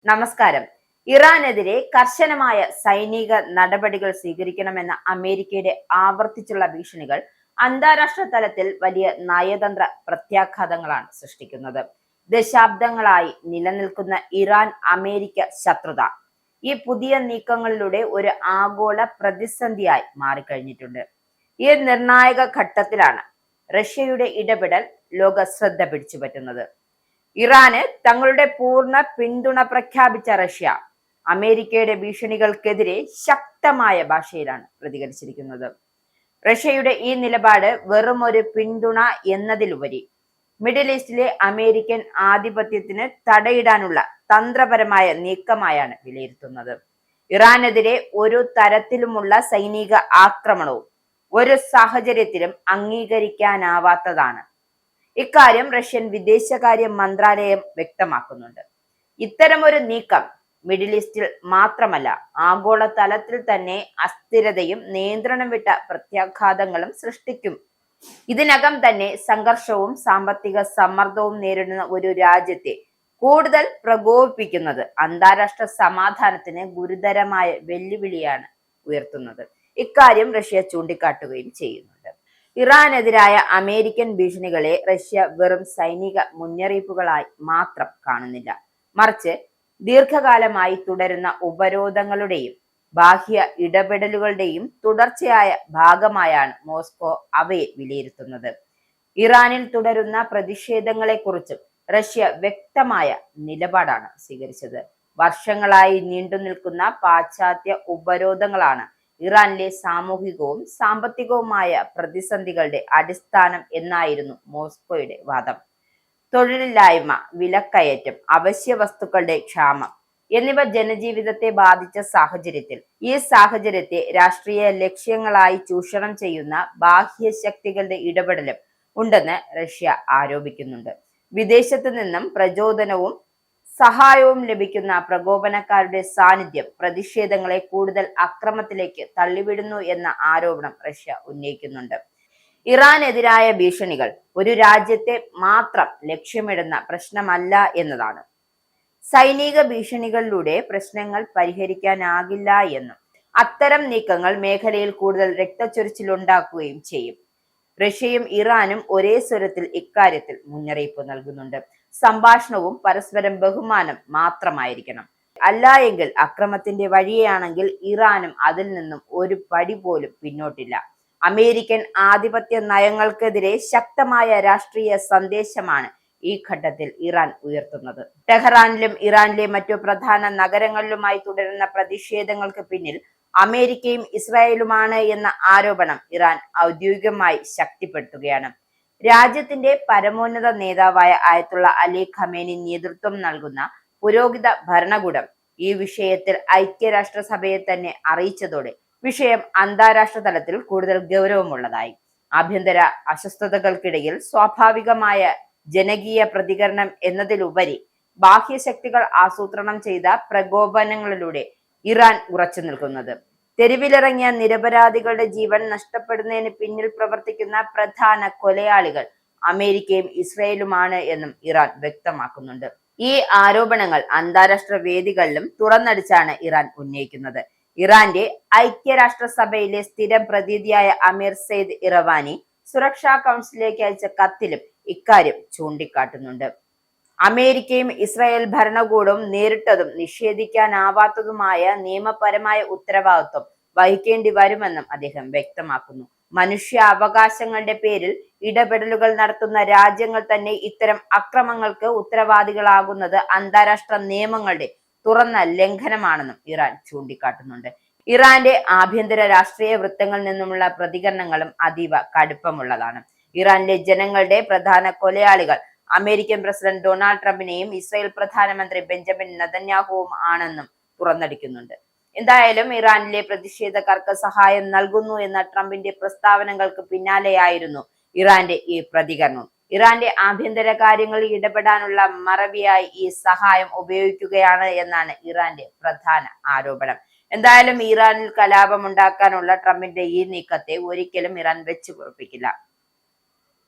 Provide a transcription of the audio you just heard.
നമസ്കാരം. ഇറാനെതിരെ കർശനമായ സൈനിക നടപടികൾ സ്വീകരിക്കണമെന്ന അമേരിക്കയുടെ ആവർത്തിച്ചുള്ള ഭീഷണികൾ അന്താരാഷ്ട്ര തലത്തിൽ വലിയ നയതന്ത്ര പ്രത്യാഘാതങ്ങളാണ് സൃഷ്ടിക്കുന്നത്. ദശാബ്ദങ്ങളായി നിലനിൽക്കുന്ന ഇറാൻ അമേരിക്ക ശത്രുത ഈ പുതിയ നീക്കങ്ങളിലൂടെ ഒരു ആഗോള പ്രതിസന്ധിയായി മാറിക്കഴിഞ്ഞിട്ടുണ്ട്. ഈ നിർണായക ഘട്ടത്തിലാണ് റഷ്യയുടെ ഇടപെടൽ ലോക ശ്രദ്ധ പിടിച്ചുപറ്റുന്നത്. ഇറാന് തങ്ങളുടെ പൂർണ്ണ പിന്തുണ പ്രഖ്യാപിച്ച റഷ്യ അമേരിക്കയുടെ ഭീഷണികൾക്കെതിരെ ശക്തമായ ഭാഷയിലാണ് പ്രതികരിച്ചിരിക്കുന്നത്. റഷ്യയുടെ ഈ നിലപാട് വെറും ഒരു പിന്തുണ എന്നതിലുപരി മിഡിൽ ഈസ്റ്റിലെ അമേരിക്കൻ ആധിപത്യത്തിന് തടയിടാനുള്ള തന്ത്രപരമായ നീക്കമായാണ് വിലയിരുത്തുന്നത്. ഇറാനെതിരെ ഒരു തരത്തിലുമുള്ള സൈനിക ആക്രമണവും ഒരു സാഹചര്യത്തിലും അംഗീകരിക്കാനാവാത്തതാണ്. ഇക്കാര്യം റഷ്യൻ വിദേശകാര്യ മന്ത്രാലയം വ്യക്തമാക്കുന്നുണ്ട്. ഇത്തരമൊരു നീക്കം മിഡിൽ ഈസ്റ്റിൽ മാത്രമല്ല, ആഗോള തലത്തിൽ തന്നെ അസ്ഥിരതയും നിയന്ത്രണം വിട്ട പ്രത്യാഘാതങ്ങളും സൃഷ്ടിക്കും. ഇതിനകം തന്നെ സംഘർഷവും സാമ്പത്തിക സമ്മർദ്ദവും നേരിടുന്ന ഒരു രാജ്യത്തെ കൂടുതൽ പ്രകോപിപ്പിക്കുന്നത് അന്താരാഷ്ട്ര സമാധാനത്തിന് ഗുരുതരമായ വെല്ലുവിളിയാണ് ഉയർത്തുന്നത്. ഇക്കാര്യം റഷ്യ ചൂണ്ടിക്കാട്ടുകയും ചെയ്യുന്നുണ്ട്. ഇറാനെതിരായ അമേരിക്കൻ ഭീഷണികളെ റഷ്യ വെറും സൈനിക മുന്നറിയിപ്പുകളായി മാത്രം കാണുന്നില്ല, മറിച്ച് ദീർഘകാലമായി തുടരുന്ന ഉപരോധങ്ങളുടെയും ബാഹ്യ ഇടപെടലുകളുടെയും തുടർച്ചയായ ഭാഗമായാണ് മോസ്കോ അവയെ വിലയിരുത്തുന്നത്. ഇറാനിൽ തുടരുന്ന പ്രതിഷേധങ്ങളെക്കുറിച്ചും റഷ്യ വ്യക്തമായ നിലപാടാണ് സ്വീകരിച്ചത്. വർഷങ്ങളായി നീണ്ടുനിൽക്കുന്ന പാശ്ചാത്യ ഉപരോധങ്ങളാണ് ഇറാനിലെ സാമൂഹികവും സാമ്പത്തികവുമായ പ്രതിസന്ധികളുടെ അടിസ്ഥാനം എന്നായിരുന്നു മോസ്കോയുടെ വാദം. തൊഴിലില്ലായ്മ, വിലക്കയറ്റം, അവശ്യ വസ്തുക്കളുടെ ക്ഷാമം എന്നിവ ജനജീവിതത്തെ ബാധിച്ച സാഹചര്യത്തിൽ ഈ സാഹചര്യത്തെ രാഷ്ട്രീയ ലക്ഷ്യങ്ങളായി ചൂഷണം ചെയ്യുന്ന ബാഹ്യ ശക്തികളുടെ ഇടപെടലും ഉണ്ടെന്ന് റഷ്യ ആരോപിക്കുന്നുണ്ട്. വിദേശത്ത് നിന്നും പ്രചോദനവും സഹായവും ലഭിക്കുന്ന പ്രകോപനക്കാരുടെ സാന്നിധ്യം പ്രതിഷേധങ്ങളെ കൂടുതൽ അക്രമത്തിലേക്ക് തള്ളിവിടുന്നു എന്ന ആരോപണം റഷ്യ ഉന്നയിക്കുന്നുണ്ട്. ഇറാനെതിരായ ഭീഷണികൾ ഒരു രാജ്യത്തെ മാത്രം ലക്ഷ്യമിടുന്ന പ്രശ്നമല്ല എന്നതാണ്. സൈനിക ഭീഷണികളിലൂടെ പ്രശ്നങ്ങൾ പരിഹരിക്കാനാകില്ല എന്നും അത്തരം നീക്കങ്ങൾ മേഖലയിൽ കൂടുതൽ രക്തച്ചൊരിച്ചിലുണ്ടാക്കുകയും ചെയ്യും. റഷ്യയും ഇറാനും ഒരേ സ്വരത്തിൽ ഇക്കാര്യത്തിൽ മുന്നറിയിപ്പ് നൽകുന്നുണ്ട്. സംഭാഷണവും പരസ്പരം ബഹുമാനം മാത്രമായിരിക്കണം. അല്ല എങ്കിൽ അക്രമത്തിന്റെ വഴിയാണെങ്കിൽ ഇറാനും അതിൽ നിന്നും ഒരു പടി പോലും പിന്നോട്ടില്ല. അമേരിക്കൻ ആധിപത്യ നയങ്ങൾക്കെതിരെ ശക്തമായ രാഷ്ട്രീയ സന്ദേശമാണ് ഈ ഘട്ടത്തിൽ ഇറാൻ ഉയർത്തുന്നത്. ടെഹ്റാനിലും ഇറാനിലെ മറ്റു പ്രധാന നഗരങ്ങളിലുമായി തുടരുന്ന പ്രതിഷേധങ്ങൾക്ക് പിന്നിൽ അമേരിക്കയും ഇസ്രായേലുമാണ് എന്ന ആരോപണം ഇറാൻ ഔദ്യോഗികമായി ശക്തിപ്പെടുത്തുകയാണ്. രാജ്യത്തിന്റെ പരമോന്നത നേതാവായ ആയത്തുള്ള അലി ഖമേനി നേതൃത്വം നൽകുന്ന പുരോഹിത ഭരണകൂടം ഈ വിഷയത്തിൽ ഐക്യരാഷ്ട്രസഭയെ തന്നെ അറിയിച്ചതോടെ വിഷയം അന്താരാഷ്ട്ര തലത്തിൽ കൂടുതൽ ഗൗരവമുള്ളതായി. ആഭ്യന്തര അസ്വസ്ഥതകൾക്കിടയിൽ സ്വാഭാവികമായ ജനകീയ പ്രതികരണം എന്നതിലുപരി ബാഹ്യശക്തികൾ ആസൂത്രണം ചെയ്ത പ്രകോപനങ്ങളിലൂടെ ഇറാൻ ഉറച്ചു നിൽക്കുന്നത്. തെരുവിലിറങ്ങിയ നിരപരാധികളുടെ ജീവൻ നഷ്ടപ്പെടുന്നതിന് പിന്നിൽ പ്രവർത്തിക്കുന്ന പ്രധാന കൊലയാളികൾ അമേരിക്കയും ഇസ്രയേലുമാണ് എന്നും ഇറാൻ വ്യക്തമാക്കുന്നുണ്ട്. ഈ ആരോപണങ്ങൾ അന്താരാഷ്ട്ര വേദികളിലും തുറന്നടിച്ചാണ് ഇറാൻ ഉന്നയിക്കുന്നത്. ഇറാന്റെ ഐക്യരാഷ്ട്രസഭയിലെ സ്ഥിരം പ്രതിനിധിയായ അമീർ സെയ്ദ് ഇറവാനി സുരക്ഷാ കൗൺസിലിലേക്ക് അയച്ച കത്തിലും ഇക്കാര്യം ചൂണ്ടിക്കാട്ടുന്നുണ്ട്. അമേരിക്കയും ഇസ്രായേൽ ഭരണകൂടവും നേരിട്ടതും നിഷേധിക്കാനാവാത്തതുമായ നിയമപരമായ ഉത്തരവാദിത്വം വഹിക്കേണ്ടി വരുമെന്നും അദ്ദേഹം വ്യക്തമാക്കുന്നു. മനുഷ്യ അവകാശങ്ങളുടെ പേരിൽ ഇടപെടലുകൾ നടത്തുന്ന രാജ്യങ്ങൾ തന്നെ ഇത്തരം അക്രമങ്ങൾക്ക് ഉത്തരവാദികളാകുന്നത് അന്താരാഷ്ട്ര നിയമങ്ങളുടെ തുറന്ന ലംഘനമാണെന്നും ഇറാൻ ചൂണ്ടിക്കാട്ടുന്നുണ്ട്. ഇറാന്റെ ആഭ്യന്തര രാഷ്ട്രീയ വൃത്തങ്ങളിൽ നിന്നുമുള്ള പ്രതികരണങ്ങളും അതീവ കടുപ്പമുള്ളതാണ്. ഇറാനിലെ ജനങ്ങളുടെ പ്രധാന കൊലയാളികൾ അമേരിക്കൻ പ്രസിഡന്റ് ഡൊണാൾഡ് ട്രംപിനെയും ഇസ്രായേൽ പ്രധാനമന്ത്രി ബെഞ്ചമിൻ നെതന്യാഹുവും ആണെന്നും തുറന്നടിക്കുന്നുണ്ട്. എന്തായാലും ഇറാനിലെ പ്രതിഷേധക്കാർക്ക് സഹായം നൽകുന്നു എന്ന ട്രംപിന്റെ പ്രസ്താവനകൾക്ക് പിന്നാലെയായിരുന്നു ഇറാന്റെ ഈ പ്രതികരണം. ഇറാന്റെ ആഭ്യന്തര കാര്യങ്ങളിൽ ഇടപെടാനുള്ള മറവിയായി ഈ സഹായം ഉപയോഗിക്കുകയാണ് എന്നാണ് ഇറാന്റെ പ്രധാന ആരോപണം. എന്തായാലും ഇറാനിൽ കലാപമുണ്ടാക്കാനുള്ള ട്രംപിന്റെ ഈ നീക്കത്തെ ഒരിക്കലും ഇറാൻ വെച്ചു പൊറുപ്പിക്കില്ല.